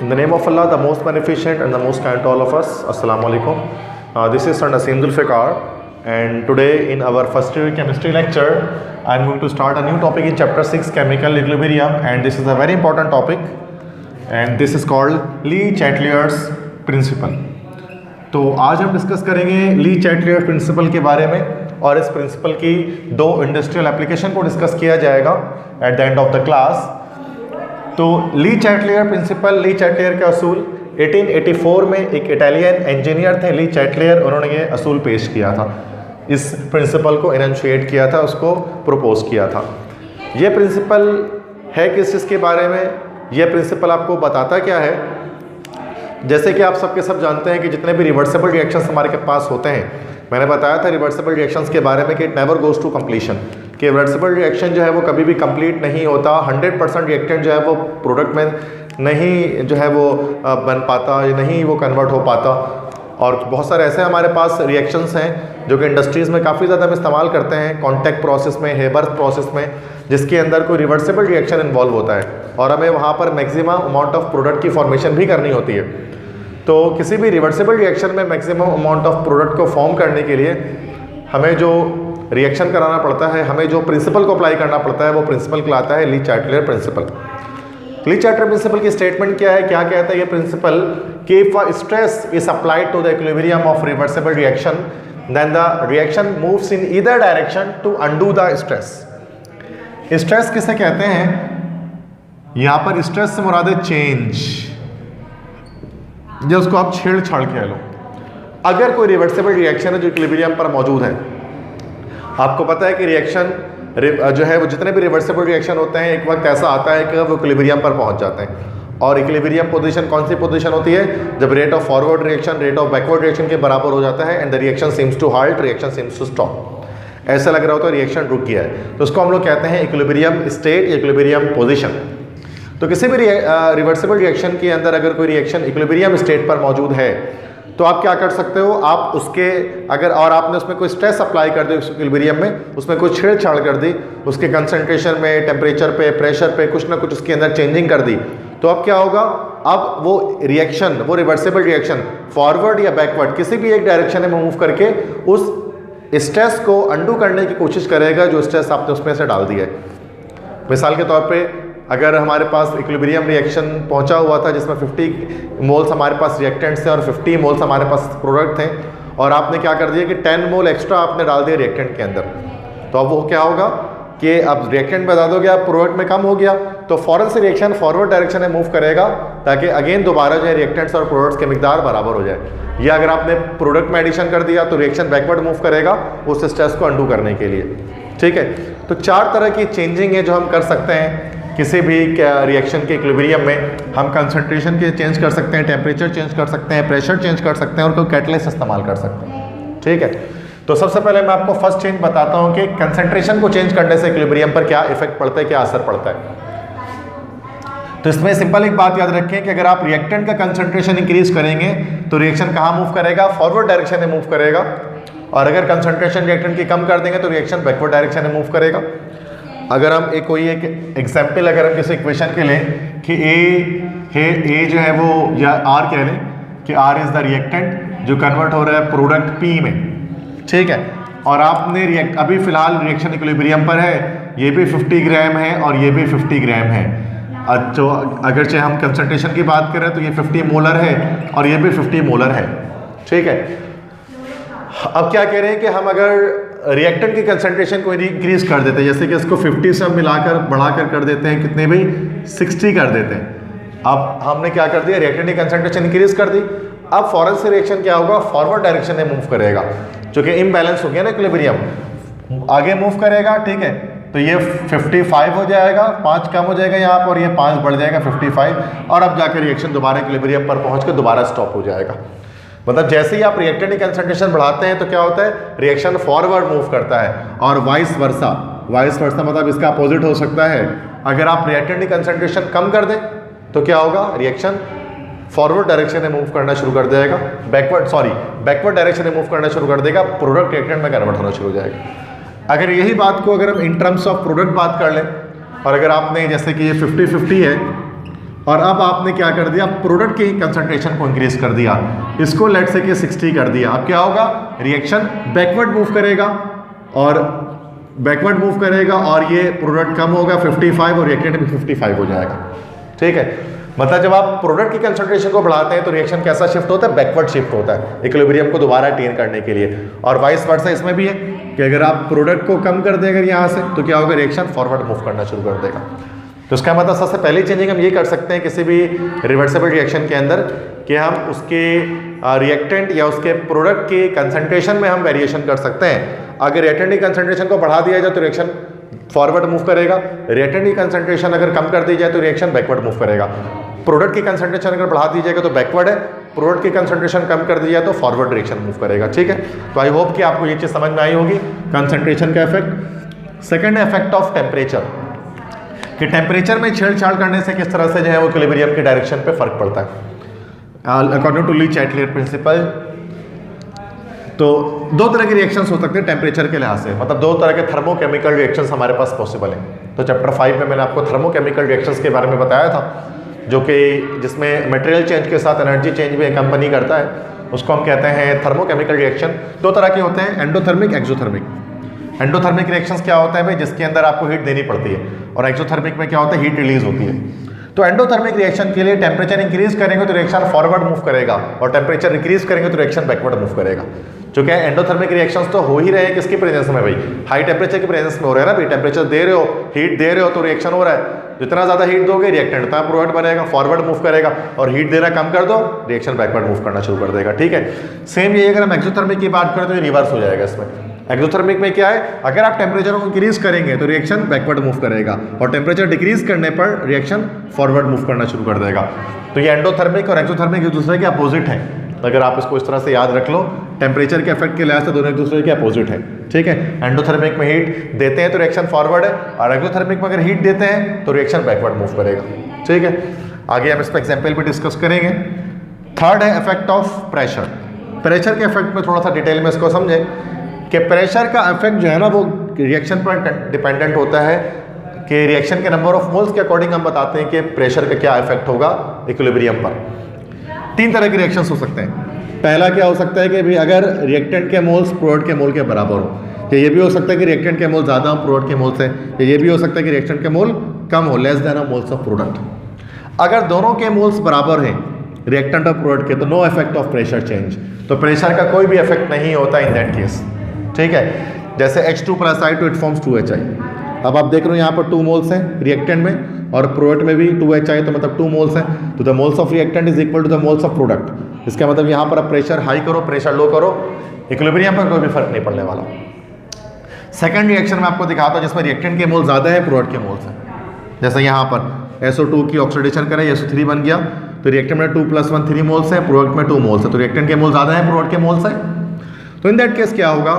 In the name of Allah, the most beneficent and the most kind to all of us. Assalamu alaikum. This is Sir Naseem Zulfikar, and today in our first year chemistry lecture, I am going to start a new topic in chapter 6, chemical equilibrium, and this is a very important topic, and this is called Le Chatelier's principle. तो आज हम discuss करेंगे ली Chatelier's principal के बारे में, और इस principal की दो इंडस्ट्रियल एप्लीकेशन को डिस्कस किया जाएगा at the end of the class. तो Le Chatelier principle, Le Chatelier के असूल 1884 में एक इटालियन इंजीनियर थे ली चैटलियर, उन्होंने ये असूल पेश किया था, इस प्रिंसिपल को इनिशिएट किया था, उसको प्रपोज किया था. ये प्रिंसिपल है किस चीज़ के बारे में? ये प्रिंसिपल आपको बताता क्या है? जैसे कि आप सबके सब जानते हैं कि जितने भी रिवर्सिबल रिएक्शंस हमारे पास होते हैं, मैंने बताया था रिवर्सिबल रिएक्शंस के बारे में कि it never goes to completion, कि रिवर्सिबल रिएक्शन जो है वो कभी भी कंप्लीट नहीं होता. 100% रिएक्टेंट जो है वो प्रोडक्ट में नहीं जो है वो बन पाता, या नहीं वो कन्वर्ट हो पाता. और बहुत सारे ऐसे हमारे पास रिएक्शंस हैं जो कि इंडस्ट्रीज़ में काफ़ी ज़्यादा हम इस्तेमाल करते हैं, कॉन्टैक्ट प्रोसेस में, हेबर प्रोसेस में, जिसके अंदर कोई रिवर्सिबल रिएक्शन इन्वॉल्व होता है और हमें वहाँ पर मैक्सिमम अमाउंट ऑफ प्रोडक्ट की फॉर्मेशन भी करनी होती है. तो किसी भी रिवर्सिबल रिएक्शन में मैक्सिमम अमाउंट ऑफ प्रोडक्ट को फॉर्म करने के लिए हमें जो रिएक्शन कराना पड़ता है, हमें जो प्रिंसिपल को अप्लाई करना पड़ता है, वो प्रिंसिपल कहलाता है Le Chatelier principle. Le Chatelier principle की स्टेटमेंट क्या है, क्या कहता है ये प्रिंसिपल कि if a stress is applied to the equilibrium of reversible reaction then the reaction moves in either direction to undo the stress. Stress किसे कहते हैं? यहाँ पर स्ट्रेस से मुराद है चेंज, जो उसको आप छेड़छाड़ कह लो. अगर कोई रिवर्सिबल रिएक्शन है जो इक्विलिब्रियम पर मौजूद है, आपको पता है कि रिएक्शन जो है वो जितने भी रिवर्सिबल रिएक्शन होते हैं, एक वक्त ऐसा आता है कि वो इक्विलिब्रियम पर पहुंच जाते हैं. और इक्विलिब्रियम पोजीशन कौन सी पोजीशन होती है? जब rate of forward reaction rate of backward reaction के बराबर हो जाता है and the reaction seems to halt, reaction seems to stop. ऐसा लग रहा होता है रिएक्शन रुक गया है, तो उसको हम लोग कहते हैं इक्विलिब्रियम स्टेट या इक्विलिब्रियम पोजीशन. तो किसी भी रिवर्सिबल रिएक्शन के अंदर अगर कोई रिएक्शन इक्विलिब्रियम स्टेट पर मौजूद है, तो आप क्या कर सकते हो? आप उसके अगर और आपने उसमें कोई स्ट्रेस अप्लाई कर दी इक्विलिब्रियम में, उसमें कोई छेड़छाड़ कर दी, उसके कंसंट्रेशन में, टेम्परेचर पे, प्रेशर पे कुछ ना कुछ उसके अंदर चेंजिंग कर दी, तो अब क्या होगा? अब वो रिएक्शन, वो रिवर्सिबल रिएक्शन फॉरवर्ड या बैकवर्ड किसी भी एक डायरेक्शन में मूव करके उस स्ट्रेस को अंडू करने की कोशिश करेगा जो स्ट्रेस आपने उसमें से डाल दिया है. मिसाल के तौर पे अगर हमारे पास इक्विलिब्रियम रिएक्शन पहुंचा हुआ था जिसमें 50 मोल्स हमारे पास रिएक्टेंट्स थे और 50 मोल्स हमारे पास प्रोडक्ट थे, और आपने क्या कर दिया कि 10 मोल एक्स्ट्रा आपने डाल दिया रिएक्टेंट के अंदर, तो अब वो क्या होगा कि अब रिएक्टेंट बढ़ा दोगे, आप प्रोडक्ट में कम हो गया, तो फौरन से रिएक्शन फॉरवर्ड डायरेक्शन में मूव करेगा ताकि अगेन दोबारा जो है रिएक्टेंट्स और प्रोडक्ट्स के मिकदार बराबर हो जाए. या अगर आपने प्रोडक्ट में एडिशन कर दिया तो रिएक्शन बैकवर्ड मूव करेगा उस स्ट्रेस को अंडू करने के लिए. ठीक है, तो 4 तरह की चेंजिंग है जो हम कर सकते हैं किसी भी रिएक्शन के इक्विलिब्रियम में. हम कंसंट्रेशन के चेंज कर सकते हैं, टेम्परेचर चेंज कर सकते हैं, प्रेशर चेंज कर सकते हैं, और कोई कैटलिस्ट इस्तेमाल कर सकते हैं. ठीक है, तो सबसे पहले मैं आपको फर्स्ट चेंज बताता हूं कि कंसंट्रेशन को चेंज करने से इक्विलिब्रियम पर क्या इफेक्ट पड़ता है, क्या असर पड़ता है. तो इसमें सिंपल एक बात याद रखें कि अगर आप रिएक्टेंट का कंसंट्रेशन इंक्रीज करेंगे तो रिएक्शन कहाँ मूव करेगा? फॉरवर्ड डायरेक्शन में मूव करेगा. और अगर कंसंट्रेशन रिएक्टेंट की कम कर देंगे तो रिएक्शन बैकवर्ड डायरेक्शन में मूव करेगा. अगर हम कोई एक एग्जाम्पल अगर हम किसी इक्वेशन के लें कि ए जो है वो, या आर कह लें कि आर इज़ द रिएक्टेंट जो कन्वर्ट हो रहा है प्रोडक्ट पी में. ठीक है, और आपने अभी फिलहाल रिएक्शन इक्विलिब्रियम पर है, ये भी 50 ग्राम है और ये भी 50 ग्राम है. तो अगरचे हम कंसंट्रेशन की बात करें तो ये 50 मोलर है और ये भी 50 मोलर है. ठीक है, अब क्या कह रहे हैं कि हम अगर रिएक्टेंट की कंसंट्रेशन को इंक्रीज कर देते हैं, जैसे कि इसको 50 से हम मिलाकर बढ़ाकर कर देते हैं, कितने भाई 60 कर देते हैं. अब हमने क्या कर दिया? रिएक्टेंट की कंसंट्रेशन इंक्रीज कर दी. अब फौरन से रिएक्शन क्या होगा? फॉरवर्ड डायरेक्शन में मूव करेगा, जो कि इम्बैलेंस हो गया ना इक्विलिब्रियम, आगे मूव करेगा. ठीक है, तो ये 55 हो जाएगा, 5 कम हो जाएगा यहाँ पर, और ये 5 बढ़ जाएगा 55, और अब जाकर रिएक्शन दोबारा इक्विलिब्रियम पर पहुँच कर दोबारा स्टॉप हो जाएगा. मतलब जैसे ही आप रिएक्टेंट की कंसंट्रेशन बढ़ाते हैं तो क्या होता है? रिएक्शन फॉरवर्ड मूव करता है, और वाइस वर्सा. वाइस वर्सा मतलब इसका अपोजिट हो सकता है. अगर आप रिएक्टेंट की कंसंट्रेशन कम कर दें तो क्या होगा? रिएक्शन फॉरवर्ड डायरेक्शन में मूव करना शुरू कर देगा, बैकवर्ड डायरेक्शन में मूव करना शुरू कर देगा, प्रोडक्ट रिएक्टेंट में कन्वर्ट होना शुरू हो जाएगा. अगर यही बात को अगर हम इन टर्म्स ऑफ प्रोडक्ट बात कर लें, और अगर आपने जैसे कि ये 50-50 है और अब आपने क्या कर दिया, प्रोडक्ट की कंसंट्रेशन को इंक्रीज कर दिया, इसको लेट से कि 60 कर दिया। अब क्या होगा, रिएक्शन बैकवर्ड मूव करेगा और ये प्रोडक्ट कम होगा 55 और रिएक्टेंट भी 55 हो जाएगा। ठीक है, मतलब जब आप प्रोडक्ट की कंसंट्रेशन को बढ़ाते हैं तो रिएक्शन कैसा शिफ्ट होता है, बैकवर्ड शिफ्ट होता है इक्विलिब्रियम को दोबारा अटेन करने के लिए। और वाइस वर्सा इसमें भी है कि अगर आप प्रोडक्ट को कम कर दें अगर यहाँ से, तो क्या होगा, रिएक्शन फॉरवर्ड मूव करना शुरू कर देगा। तो इसका मतलब सबसे पहली चेंजिंग हम ये कर सकते हैं किसी भी रिवर्सिबल रिएक्शन के अंदर कि हम उसके रिएक्टेंट या उसके प्रोडक्ट की कंसंट्रेशन में हम वेरिएशन कर सकते हैं। अगर रिएक्टेंट की कंसंट्रेशन को बढ़ा दिया जाए तो रिएक्शन फॉरवर्ड मूव करेगा, रिएक्टेंट की कंसंट्रेशन अगर कम कर दी जाए तो रिएक्शन बैकवर्ड मूव करेगा। प्रोडक्ट की कंसंट्रेशन अगर बढ़ा दी जाएगा तो बैकवर्ड है, प्रोडक्ट की कंसंट्रेशन कम कर दी जाए तो फॉरवर्ड रिएक्शन मूव करेगा। ठीक है, तो आई होप कि आपको ये चीज़ समझ में आई होगी, कंसंट्रेशन का effect. Second effect of temperature, कि टेम्परेचर में छेड़छाड़ करने से किस तरह से जो है वो इक्विलिब्रियम के डायरेक्शन पे फर्क पड़ता है। According to Le Chatelier principle, तो दो तरह के रिएक्शंस हो सकते हैं टेम्परेचर के लिहाज से, मतलब दो तरह के थर्मोकेमिकल रिएक्शंस हमारे पास पॉसिबल हैं। तो चैप्टर 5 में मैंने आपको थर्मोकेमिकल रिएक्शंस के बारे में बताया था, जो कि जिसमें मटेरियल चेंज के साथ एनर्जी चेंज भी कंपनी करता है, उसको हम कहते हैं थर्मोकेमिकल रिएक्शन। दो तरह के होते हैं, एंडोथर्मिक, एक्सोथर्मिक। एंडोथर्मिक रिएक्शंस क्या होता है भाई, जिसके अंदर आपको हीट देनी पड़ती है, और एक्सोथर्मिक में क्या होता है, हीट रिलीज होती है। तो एंडोथर्मिक रिएक्शन के लिए टेम्परेचर इंक्रीज करेंगे तो रिएक्शन फॉरवर्ड मूव करेगा, और टेम्परेचर इंक्रीज करेंगे तो रिएक्शन बैकवर्ड मूव करेगा। जो क्या है, एंडोथर्मिक रिएक्शंस तो हो ही रहे हैं किसकी प्रेजेंस में भाई, हाई टेम्परेचर की प्रेजेंस में हो रहा है ना भाई। टेम्परेचर दे रहे हो, हीट दे रहे हो तो रिएक्शन हो रहा है, जितना ज्यादा हीट दोगे रिएक्टेंट उतना प्रोडक्ट बनेगा, फॉरवर्ड मूव करेगा, और हीट देना कम कर दो रिएक्शन बैकवर्ड मूव करना शुरू कर देगा। ठीक है, सेम ये अगर हम एक्सोथर्मिक की बात करें तो ये रिवर्स हो जाएगा इसमें। एक्सोथर्मिक में क्या है, अगर आप टेम्परेचर को इंक्रीज करेंगे तो रिएक्शन बैकवर्ड मूव करेगा, और टेम्परेचर डिक्रीज करने पर रिएक्शन फॉरवर्ड मूव करना शुरू कर देगा। तो ये एंडोथर्मिक और एक्सोथर्मिक एक दूसरे के अपोजिट हैं, अगर आप इसको इस तरह से याद रख लो, टेम्परेचर के इफेक्ट के लिहाज से दोनों एक दूसरे के अपोजिट है। ठीक है, एंडोथर्मिक में हीट देते हैं तो रिएक्शन फॉरवर्ड है, और एक्सोथर्मिक में अगर हीट देते हैं तो रिएक्शन बैकवर्ड मूव करेगा। ठीक है, आगे हम इस पर एग्जाम्पल भी डिस्कस करेंगे। थर्ड है इफेक्ट ऑफ प्रेशर। प्रेशर के इफेक्ट में थोड़ा सा डिटेल में इसको समझें कि प्रेशर का इफेक्ट जो है ना वो रिएक्शन पर डिपेंडेंट होता है, कि रिएक्शन के नंबर ऑफ मोल्स के अकॉर्डिंग हम बताते हैं कि प्रेशर का क्या इफेक्ट होगा इक्विलिब्रियम पर। तीन तरह के रिएक्शंस हो सकते हैं। पहला क्या हो सकता है कि भाई अगर रिएक्टेंट के मोल्स प्रोडक्ट के मोल के बराबर हो, तो ये भी हो सकता है कि रिएक्टेंट के मोल ज़्यादा हो प्रोडक्ट के मोल से, या ये भी हो सकता है कि रिएक्टेंट के मोल कम हो, less than moles of product. अगर दोनों के मोल्स बराबर हैं रिएक्टेंट और प्रोडक्ट के, तो no effect of pressure change, तो प्रेशर का कोई भी इफेक्ट नहीं होता इन दैट केस। ठीक है, जैसे H2 + I2 it forms 2HI। अब आप देख रहे हो यहाँ पर 2 मोल्स हैं रिएक्टेंट में, और प्रोडक्ट में भी 2HI, तो मतलब 2 मोल्स हैं, तो the moles of reactant is equal to the moles of product. इसका मतलब यहाँ पर आप प्रेशर हाई करो, प्रेशर लो करो, इक्विलिब्रियम पर कोई भी फर्क नहीं पड़ने वाला। सेकंड रिएक्शन में आपको दिखाता हूँ जिसमें रिएक्टेंट के मोल ज़्यादा है, प्रोडक्ट के मोल्स हैं। जैसे यहाँ पर SO2 की ऑक्सीडेशन करें, SO3 बन गया, तो रिएक्टेंट में 2 + 1 3 मोल्स है, प्रोडक्ट में 2 मोल्स है, तो रिएक्टेंट के मोल ज़्यादा है, प्रोडक्ट के मोल्स है। तो इन दैट केस क्या होगा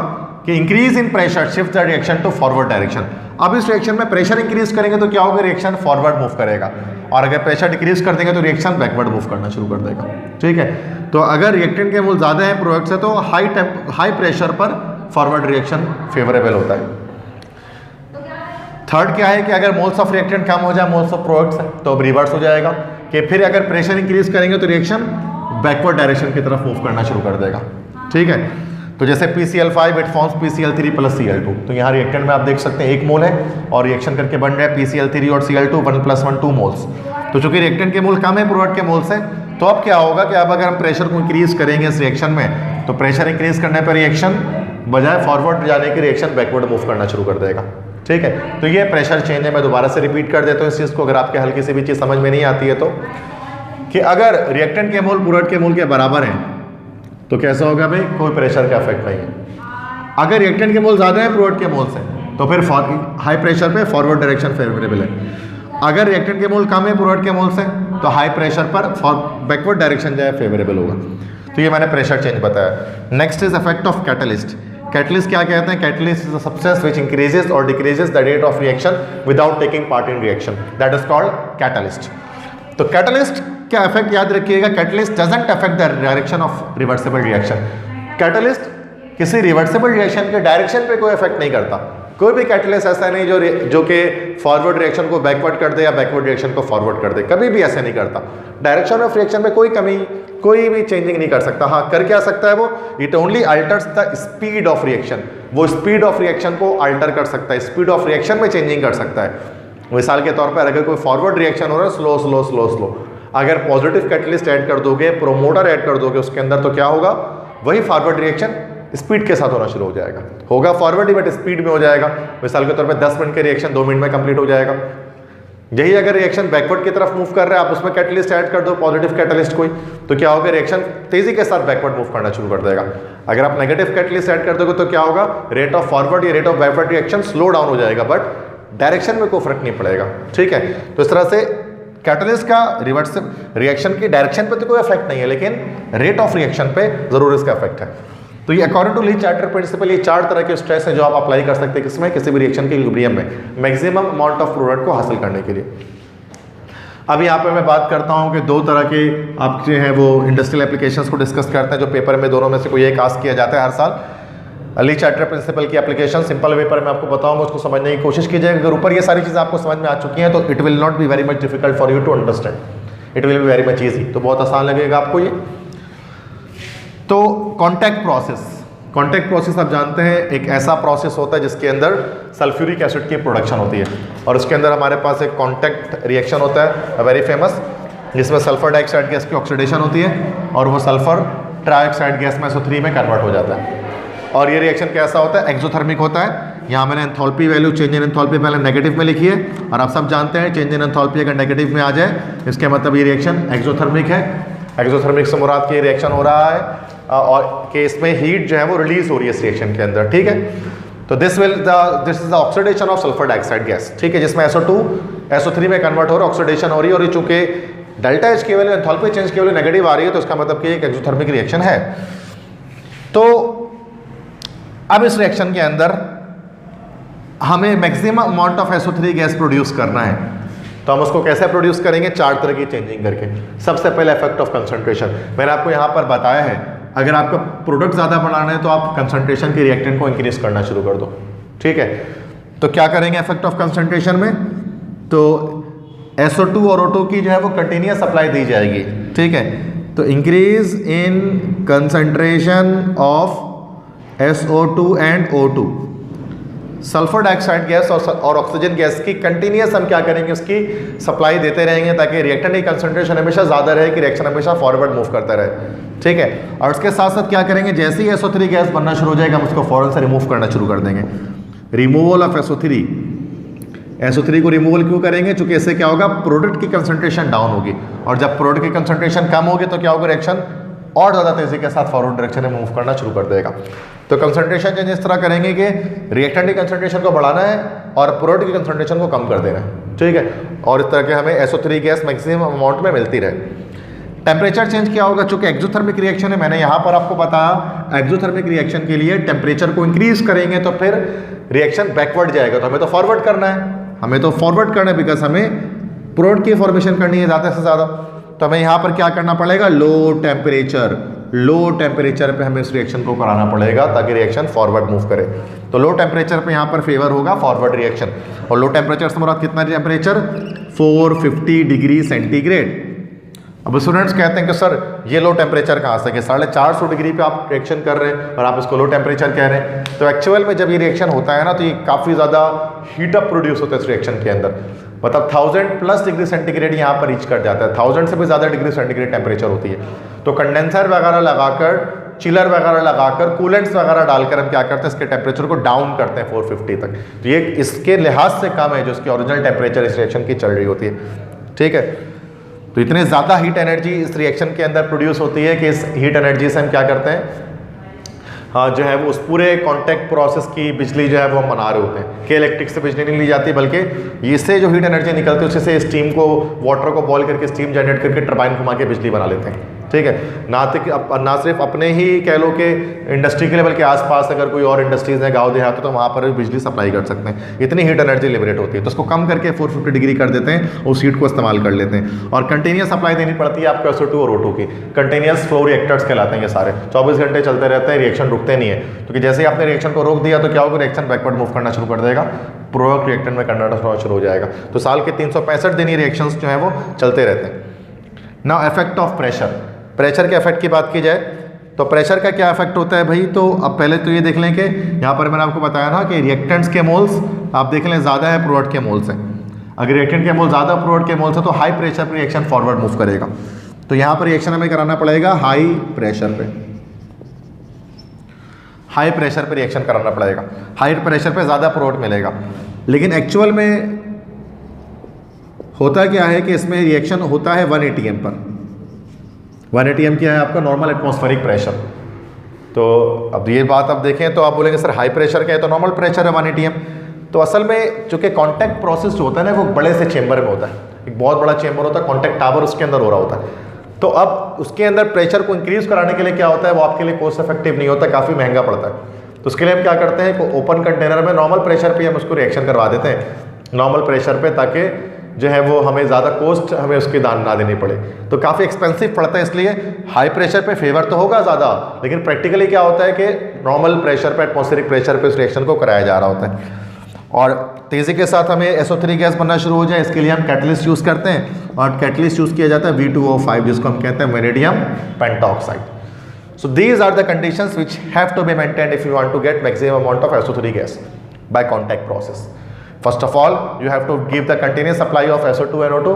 कि increase in pressure shift the reaction to forward direction. अब इस रिएक्शन में प्रेशर इंक्रीज करेंगे तो क्या होगा, रिएक्शन फॉरवर्ड मूव करेगा, और अगर प्रेशर डिक्रीज कर देंगे तो रिएक्शन बैकवर्ड मूव करना शुरू कर देगा। ठीक है, तो अगर रिएक्टेंट के मोल ज़्यादा है प्रोडक्ट से, तो हाई प्रेशर पर फॉरवर्ड रिएक्शन फेवरेबल होता है। थर्ड क्या है कि अगर मोल्स ऑफ रिएक्टेंट कम हो जाए मोल्स ऑफ प्रोडक्ट से, तो अब रिवर्स हो जाएगा कि फिर अगर प्रेशर इंक्रीज करेंगे तो रिएक्शन बैकवर्ड डायरेक्शन की तरफ मूव करना शुरू कर देगा। ठीक है, तो जैसे PCl5 it forms PCl3 + Cl2, तो यहाँ रिएक्टेंट में आप देख सकते हैं 1 मोल है, और रिएक्शन करके बन रहा है PCl3 और Cl2 1 + 1 2 मोल्स। तो चूंकि रिएक्टेंट के मोल कम है प्रोडक्ट के मोल से, तो अब क्या होगा कि अब अगर हम प्रेशर को इंक्रीज करेंगे इस रिएक्शन में, तो प्रेशर इंक्रीज करने पर रिएक्शन बजाय फॉरवर्ड जाने की रिएक्शन बैकवर्ड मूव करना शुरू कर देगा। ठीक है, तो ये प्रेशर चेंज है। मैं दोबारा से रिपीट कर देता हूँ इस चीज़ को, अगर आपके हल्की सी भी चीज़ समझ में नहीं आती है तो, कि अगर रिएक्टेंट के मोल प्रोडक्ट के मोल के बराबर हैं तो कैसा होगा भाई, कोई प्रेशर का इफेक्ट नहीं है। अगर रिएक्टेंट के मोल ज़्यादा है प्रोडक्ट के मोल से, तो फिर हाई प्रेशर पे फॉरवर्ड डायरेक्शन फेवरेबल है। अगर रिएक्टेंट के मोल कम है प्रोडक्ट के मोल से, तो हाई प्रेशर पर बैकवर्ड डायरेक्शन जो है फेवरेबल होगा। तो ये मैंने प्रेशर चेंज बताया। Next is effect of catalyst. Catalyst क्या कहते हैं, catalyst is a substance which increases और decreases the rate of reaction without taking part in reaction, that is called catalyst. तो कैटलिस्ट क्या इफेक्ट याद रखिएगा, catalyst doesn't affect the direction of reversible reaction. Catalyst किसी reversible reaction के direction पे कोई effect नहीं करता, कोई भी कैटलिस्ट ऐसा नहीं जो कि फॉरवर्ड रिएक्शन को बैकवर्ड कर दे या बैकवर्ड रिएक्शन को फॉरवर्ड कर दे, कभी भी ऐसे नहीं करता। डायरेक्शन ऑफ रिएक्शन में कोई भी चेंजिंग नहीं कर सकता। हाँ, कर क्या सकता है वो, it only altars the speed of reaction, वो स्पीड ऑफ रिएक्शन को अल्टर कर सकता है, स्पीड ऑफ रिएक्शन में चेंजिंग कर सकता है। मिसाल के तौर पर अगर कोई फॉरवर्ड रिएक्शन हो रहा है स्लो स्लो स्लो स्लो, अगर पॉजिटिव कैटलिस्ट ऐड कर दोगे, प्रोमोटर ऐड कर दोगे उसके अंदर, तो क्या होगा, वही फॉरवर्ड रिएक्शन स्पीड के साथ होना शुरू हो जाएगा। होगा फॉरवर्ड ही बट स्पीड में हो जाएगा। मिसाल के तौर पे 10 मिनट के रिएक्शन 2 मिनट में कंप्लीट हो जाएगा। यही अगर रिएक्शन बैकवर्ड की तरफ मूव कर रहा है, आप उसमें कैटलिस्ट ऐड कर दो, पॉजिटिव कैटलिस्ट कोई, तो क्या होगा, रिएक्शन तेजी के साथ बैकवर्ड मूव करना शुरू कर देगा। अगर आप नेगेटिव कैटलिस्ट ऐड कर दोगे तो क्या होगा, रेट ऑफ फॉरवर्ड या rate of backward reaction slow down हो जाएगा, बट डायरेक्शन में कोई फर्क नहीं पड़ेगा। ठीक है, तो इस तरह से कैटलिस्ट का रिवर्स रिएक्शन की डायरेक्शन पे तो कोई इफेक्ट नहीं है, लेकिन रेट ऑफ रिएक्शन पे जरूर इसका इफेक्ट है। तो ये according to Le Chatelier principle ये 4 तरह के स्ट्रेस हैं जो आप अप्लाई कर सकते हैं किसमें, किसी भी रिएक्शन के इक्विलिब्रियम में मैक्सिमम अमाउंट ऑफ प्रोडक्ट को हासिल करने के लिए। अब यहाँ पे मैं बात करता हूँ कि 2 तरह के आप जो हैं वो इंडस्ट्रियल एप्लीकेशंस को डिस्कस करते हैं, जो पेपर में दोनों में से कोई एक आस्क किया जाता है हर साल। ली चार्टर प्रिंसिपल की एप्लीकेशन सिंपल पेपर में आपको बताऊंगा, उसको समझने की कोशिश कीजिएगा। अगर ऊपर ये सारी चीज़ें आपको समझ में आ चुकी हैं तो it will not be very much difficult for you to understand, it will be very much easy, तो बहुत आसान लगेगा आपको ये। तो कॉन्टैक्ट प्रोसेस आप जानते हैं एक ऐसा प्रोसेस होता है जिसके अंदर सल्फ्यूरिक एसिड की प्रोडक्शन होती है, और उसके अंदर हमारे पास एक कॉन्टैक्ट रिएक्शन होता है वेरी फेमस, जिसमें सल्फर डाइऑक्साइड गैस की ऑक्सीडेशन होती है और वो सल्फर ट्राइऑक्साइड गैस में SO3 में कन्वर्ट हो जाता है। और ये रिएक्शन कैसा होता है, एक्सोथर्मिक होता है। यहाँ मैंने enthalpy value, change in enthalpy पहले नेगेटिव में लिखी है, और आप सब जानते हैं चेंज इन एंथैल्पी अगर नेगेटिव में आ जाए इसके मतलब ये रिएक्शन एक्सोथर्मिक है। एक्सोथर्मिक से मुराद के रिएक्शन हो रहा है और कि इसमें हीट जो है वो रिलीज हो रही है इस रिएक्शन के अंदर। ठीक है, तो this is the oxidation of sulphur dioxide gas. ठीक है, जिसमें SO2 SO3 में कन्वर्ट हो रहा है, ऑक्सीडेशन हो रही है, और ये चूंकि डेल्टा एच की वैल्यू एंथैल्पी चेंज की वैल्यू नेगेटिव आ रही है तो इसका मतलब कि एक एक्सोथर्मिक रिएक्शन है। तो अब इस रिएक्शन के अंदर हमें maximum amount of SO3 gas produce करना है, तो हम उसको कैसे प्रोड्यूस करेंगे, 4 तरह की चेंजिंग करके। सबसे पहले इफेक्ट ऑफ कंसंट्रेशन, मैंने आपको यहाँ पर बताया है अगर आपका प्रोडक्ट ज़्यादा बनाना है तो आप कंसंट्रेशन के रिएक्टेंट को इंक्रीज करना शुरू कर दो। ठीक है, तो क्या करेंगे इफेक्ट ऑफ कंसंट्रेशन में, तो SO2 और O2 की जो है वो कंटिन्यूस सप्लाई दी जाएगी। ठीक है, तो increase in concentration of SO2 and O2, sulphur dioxide gas और ऑक्सीजन गैस की कंटिन्यूस हम क्या करेंगे, उसकी सप्लाई देते रहेंगे ताकि रिएक्टेंट की कंसंट्रेशन हमेशा ज़्यादा रहे, कि रिएक्शन हमेशा फॉरवर्ड मूव करता रहे। ठीक है, और उसके साथ साथ क्या करेंगे, जैसे ही SO3 गैस बनना शुरू हो जाएगा हम उसको फौरन से रिमूव करना शुरू कर देंगे। रिमूवल ऑफ SO3 को रिमूवल क्यों करेंगे, क्योंकि इससे क्या होगा, प्रोडक्ट की कंसंट्रेशन डाउन होगी, और जब प्रोडक्ट की कंसंट्रेशन कम होगी तो क्या होगा, रिएक्शन और ज़्यादा तेज़ी के साथ फॉरवर्ड डायरेक्शन में मूव करना शुरू कर देगा। तो कंसंट्रेशन चेंज इस तरह करेंगे कि रिएक्टेंट की कंसंट्रेशन को बढ़ाना है और प्रोडक्ट की कंसंट्रेशन को कम कर देना है। ठीक है, और इस तरह के हमें SO3 गैस मैक्सिमम अमाउंट में मिलती रहे। टेम्परेचर चेंज क्या होगा, चूंकि एक्सोथर्मिक रिएक्शन है, मैंने यहाँ पर आपको बताया एक्सोथर्मिक रिएक्शन के लिए टेम्परेचर को इंक्रीज करेंगे तो फिर रिएक्शन बैकवर्ड जाएगा, तो हमें तो फॉरवर्ड करना है, बिकॉज हमें प्रोडक्ट की फॉर्मेशन करनी है ज़्यादा से ज़्यादा। तो हमें यहाँ पर क्या करना पड़ेगा, लो टेम्परेचर पे हमें इस रिएक्शन को कराना पड़ेगा ताकि रिएक्शन फॉरवर्ड मूव करे। तो लो टेम्परेचर पे यहाँ पर फेवर होगा फॉरवर्ड रिएक्शन, और लो टेम्परेचर से मुराद कितना टेम्परेचर, 450 डिग्री सेंटीग्रेड। अब स्टूडेंट्स कहते हैं कि सर ये लो टेम्परेचर कहाँ से, कि 450 डिग्री पे आप रिएक्शन कर रहे हैं और आप इसको लो टेम्परेचर कह रहे हैं। तो एक्चुअल में जब ये रिएक्शन होता है ना तो ये काफ़ी ज़्यादा हीटअप प्रोड्यूस होता है इस रिएक्शन के अंदर, मतलब 1000+ डिग्री सेंटीग्रेड यहाँ पर रीच कर जाता है, 1000 से भी ज़्यादा डिग्री सेंटीग्रेड टेम्परेचर होती है। तो कंडेंसर वगैरह लगाकर, चिलर वगैरह लगाकर, कूलेंट्स वगैरह डालकर हम क्या करते हैं, इसके टेम्परेचर को डाउन करते हैं 450 तक। तो ये इसके लिहाज से कम है जो इसकी ओरिजिनल टेम्परेचर इस रिएक्शन की चल रही होती है। ठीक है, तो इतने ज़्यादा हीट एनर्जी इस रिएक्शन के अंदर प्रोड्यूस होती है कि इस हीट एनर्जी से हम क्या करते हैं, हाँ जो है वो उस पूरे कॉन्टैक्ट प्रोसेस की बिजली जो है वो हम बना रहे होते हैं कि इलेक्ट्रिक से बिजली नहीं ली जाती, बल्कि इससे जो हीट एनर्जी निकलती है उसी से स्टीम को, वाटर को बॉयल करके स्टीम जनरेट करके टरबाइन घुमा के बिजली बना लेते हैं। ठीक है। ना सिर्फ अपने ही कह लो कि इंडस्ट्री के लेवल के आसपास अगर कोई और इंडस्ट्रीज़ हैं गांव देहात तो वहाँ पर भी बिजली सप्लाई कर सकते हैं, इतनी हीट एनर्जी लिबरेट होती है। तो उसको कम करके 450 डिग्री कर देते हैं, उस हीट को इस्तेमाल कर लेते हैं। और कंटिन्यूस सप्लाई देनी पड़ती है आपको SO2 और O2 की। कंटिन्यूस फ्लो रिएक्टर्स कहलाते हैं ये सारे, 24 घंटे चलते रहते हैं, रिएक्शन रुकते नहीं है। क्योंकि जैसे ही आपने रिएक्शन को रोक दिया तो क्या होगा, रिएक्शन बैकवर्ड मूव करना शुरू कर देगा, प्रोडक्ट रिएक्टेंट में कन्वर्ट होना शुरू हो जाएगा। तो साल के 365 दिन ये रिएक्शंस जो हैं वो चलते रहते हैं। Now effect of pressure, pressure के इफेक्ट की बात की जाए तो प्रेशर का क्या इफेक्ट होता है भाई। तो अब पहले तो ये देख लें कि यहाँ पर मैंने आपको बताया ना कि रिएक्टेंट्स के मोल्स आप देख लें ज़्यादा है प्रोडक्ट के मोल से। अगर रिएक्टेंट के मोल ज़्यादा प्रोडक्ट के मोल से तो हाई प्रेशर पर रिएक्शन फॉरवर्ड मूव करेगा। तो यहाँ पर रिएक्शन हमें कराना पड़ेगा हाई प्रेशर पे, हाई प्रेशर पे रिएक्शन कराना पड़ेगा। हाई प्रेशर पे ज़्यादा प्रोडक्ट मिलेगा। लेकिन एक्चुअल में होता क्या है कि इसमें रिएक्शन होता है 1 atm पर। 1 atm क्या है आपका नॉर्मल एटमॉस्फेरिक प्रेशर। तो अब ये बात आप देखें तो आप बोलेंगे सर हाई प्रेशर क्या है, तो नॉर्मल प्रेशर है 1 atm। तो असल में चूँकि कॉन्टैक्ट प्रोसेस जो होता है ना वो बड़े से चेंबर में होता है, एक बहुत बड़ा चेंबर होता है, कॉन्टैक्ट टावर उसके अंदर हो रहा होता है। तो अब उसके अंदर प्रेशर को इंक्रीज कराने के लिए क्या होता है, वो आपके लिए कॉस्ट इफेक्टिव नहीं होता, काफ़ी महंगा पड़ता है। तो उसके लिए हम क्या करते हैं, ओपन कंटेनर में नॉर्मल प्रेशर पे हम उसको रिएक्शन करवा देते हैं, नॉर्मल प्रेशर पे, ताकि जो है वो हमें ज़्यादा कॉस्ट हमें उसकी दान ना देनी पड़े। तो काफ़ी एक्सपेंसिव पड़ता है, इसलिए हाई प्रेशर पे फेवर तो होगा ज़्यादा, लेकिन प्रैक्टिकली क्या होता है कि नॉर्मल प्रेशर पे, एटमॉस्फेरिक प्रेशर पे उस रिएक्शन को कराया जा रहा होता है। और तेज़ी के साथ हमें SO3 गैस बनना शुरू हो जाए, इसके लिए हम कैटलिस्ट यूज़ करते हैं। और कैटलिस्ट यूज़ किया जाता है V2O5, जिसको हम कहते हैं vanadium pentoxide. So these are the conditions which have to be maintained if you want to get maximum amount of SO3 gas by contact process. First of all, you have to give the continuous supply of SO2 and O2,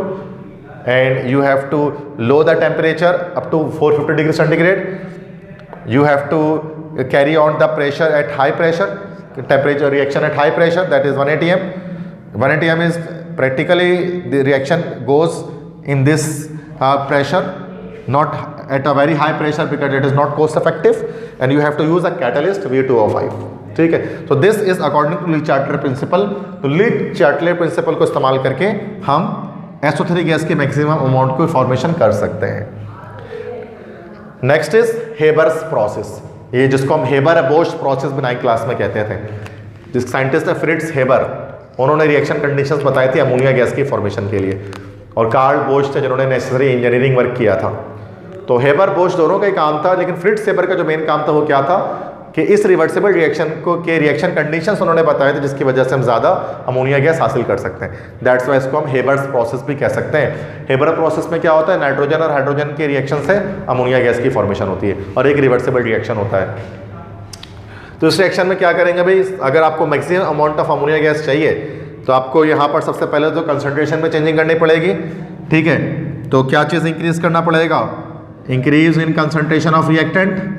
and you have to lower the temperature up to 450 degrees centigrade. You have to carry on the pressure at high pressure, temperature reaction at high pressure, that is 1 atm. 1 atm is practically the reaction goes in this pressure, not at a very high pressure because it is not cost effective, and you have to use a catalyst V2O5. ठीक है। तो this is according to Le Chatelier principle. तो Le Chatelier principal को इस्तेमाल करके हम SO3 gas के maximum amount को फॉर्मेशन कर सकते हैं। नेक्स्ट इज हेबर्स प्रोसेस, ये जिसको हम हेबर बोश प्रोसेस भी 9th क्लास में कहते थे। जिस साइंटिस्ट है फ्रिट्ज हेबर, उन्होंने रिएक्शन कंडीशंस बताई थी अमोनिया गैस की फॉर्मेशन के लिए, और कार्ल बोश थे जिन्होंने नेसेसरी इंजीनियरिंग वर्क किया था। तो हेबर बोश दोनों का ही काम था, लेकिन फ्रिट्ज हेबर का जो मेन काम था वो क्या था कि इस रिवर्सिबल रिएक्शन को के रिएक्शन कंडीशंस उन्होंने बताए थे जिसकी वजह से हम ज़्यादा अमोनिया गैस हासिल कर सकते हैं। दैट्स वाई इसको हम हेबर्स प्रोसेस भी कह सकते हैं। हेबर प्रोसेस में क्या होता है, नाइट्रोजन और हाइड्रोजन के रिएक्शन से अमोनिया गैस की फॉर्मेशन होती है, और एक रिवर्सिबल रिएक्शन होता है। तो इस रिएक्शन में क्या करेंगे भाई, अगर आपको maximum amount of ammonia gas चाहिए तो आपको यहाँ पर सबसे पहले तो कंसनट्रेशन में चेंजिंग करनी पड़ेगी। ठीक है, तो क्या चीज़ इंक्रीज करना पड़ेगा, increase in concentration of reactant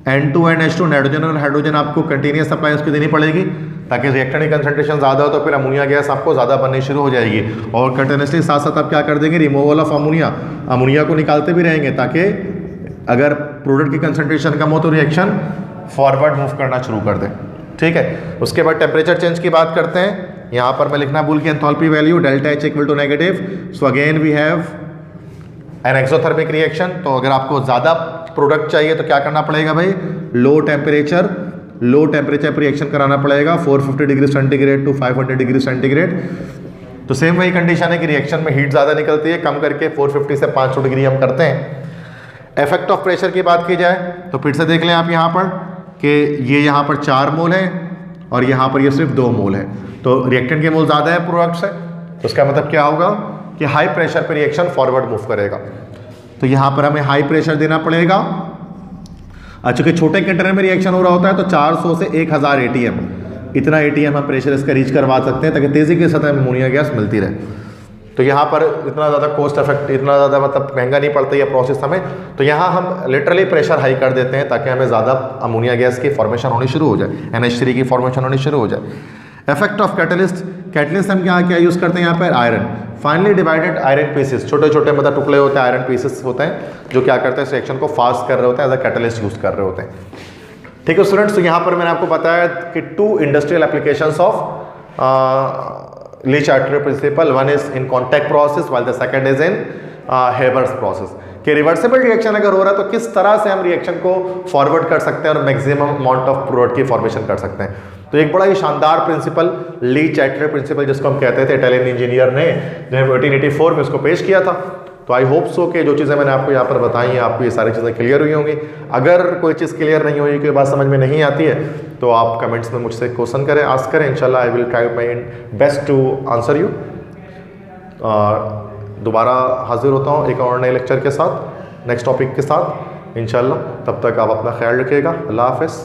N2 and H2, nitrogen और हाइड्रोजन आपको कंटिन्यूस सप्लाई उसकी देनी पड़ेगी, ताकि रिएक्टेंट की कंसंट्रेशन ज़्यादा हो तो फिर अमोनिया गैस आपको ज़्यादा बननी शुरू हो जाएगी। और कंटिन्यूसली साथ साथ आप क्या कर देंगे, रिमूवल ऑफ अमोनिया, अमोनिया को निकालते भी रहेंगे, ताकि अगर प्रोडक्ट की कंसंट्रेशन कम हो तो रिएक्शन फॉरवर्ड मूव करना शुरू कर दें। ठीक है, उसके बाद टेम्परेचर चेंज की बात करते हैं। यहाँ पर मैं लिखना भूल के enthalpy value delta H equal to negative. So again we have an exothermic reaction. तो अगर आपको ज़्यादा प्रोडक्ट चाहिए तो क्या करना पड़ेगा भाई, लो टेम्परेचर पर रिएक्शन कराना पड़ेगा 450 degree centigrade to 500 degree centigrade. तो सेम वही कंडीशन है कि रिएक्शन में हीट ज़्यादा निकलती है, कम करके 450 से 500 डिग्री हम करते हैं। इफेक्ट ऑफ प्रेशर की बात की जाए तो फिर से देख लें आप यहाँ पर कि ये यहाँ पर 4 मोल है और यहाँ पर ये सिर्फ 2 मोल है। तो रिएक्टेंट के मोल ज़्यादा है प्रोडक्ट से, तो उसका मतलब क्या होगा कि हाई प्रेशर पर रिएक्शन फॉरवर्ड मूव करेगा। तो यहाँ पर हमें हाई प्रेशर देना पड़ेगा। चूँकि छोटे कंटेनर में रिएक्शन हो रहा होता है तो 400 से 1000 ATM, इतना ATM हम प्रेशर इसका रीच करवा सकते हैं, ताकि तेज़ी के साथ हमें अमोनिया गैस मिलती रहे। तो यहाँ पर इतना ज़्यादा कॉस्ट इफेक्ट, इतना ज़्यादा मतलब महंगा नहीं पड़ता ये प्रोसेस हमें। तो यहाँ हम लिटरली प्रेशर हाई कर देते हैं ताकि हमें ज़्यादा अमोनिया गैस की फॉर्मेशन होनी शुरू हो जाए, NH3 की फॉर्मेशन होनी शुरू हो जाए। इफेक्ट ऑफ कैटलिस्ट, कैटलिस्ट हम क्या यूज़ करते हैं यहाँ पर, iron, finally divided iron pieces, छोटे छोटे मतलब टुकड़े होते हैं, आयरन पीसेस होते हैं जो क्या करते हैं, रिएक्शन को फास्ट कर रहे होते हैं, एज अ कैटलिस्ट यूज़ कर रहे होते हैं। ठीक है स्टूडेंट्स, तो यहाँ पर मैंने आपको बताया कि 2 industrial applications of Le Chatelier principle, one is in contact process while the second is in Haber's process कि रिवर्सिबल रिएक्शन अगर हो रहा है तो किस तरह से हम रिएक्शन को फॉरवर्ड कर सकते हैं और मैक्सिमम अमाउंट ऑफ प्रोडक्ट की फॉर्मेशन कर सकते हैं। तो एक बड़ा ही शानदार प्रिंसिपल, ली चैटलर प्रिंसिपल जिसको हम कहते थे, इटालियन इंजीनियर ने जो है 1884 में उसको पेश किया था। तो आई होप सो कि जो चीज़ें मैंने आपको यहाँ पर बताई हैं आपको ये सारी चीज़ें क्लियर हुई होंगी। अगर कोई चीज़ क्लियर नहीं हुई, कोई बात समझ में नहीं आती है तो आप कमेंट्स में मुझसे क्वेश्चन करें, आस्क करें। इंशाल्लाह I will try my best to answer you. दोबारा हाजिर होता हूँ एक और नए लेक्चर के साथ, नेक्स्ट टॉपिक के साथ इंशाल्लाह। तब तक आप अपना ख्याल रखिएगा। अल्लाह हाफ़िज़।